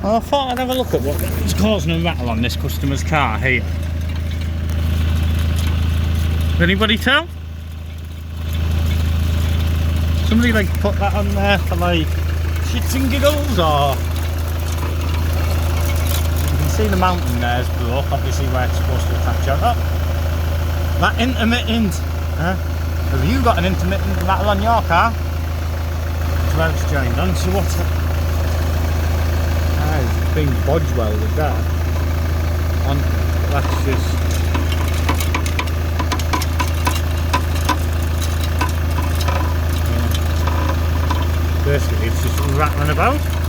Well, I thought I'd have a look at what's causing a rattle on this customer's car here. Can anybody tell? Somebody like put that on there for like shits and giggles, or you can see the mountain there's broke, obviously where it's supposed to attach out. Oh, that intermittent. Have you got an intermittent rattle on your car? That's where it's joined on. So what's it? It's being bodge welded there. On, that's just. Basically, it's just rattling about.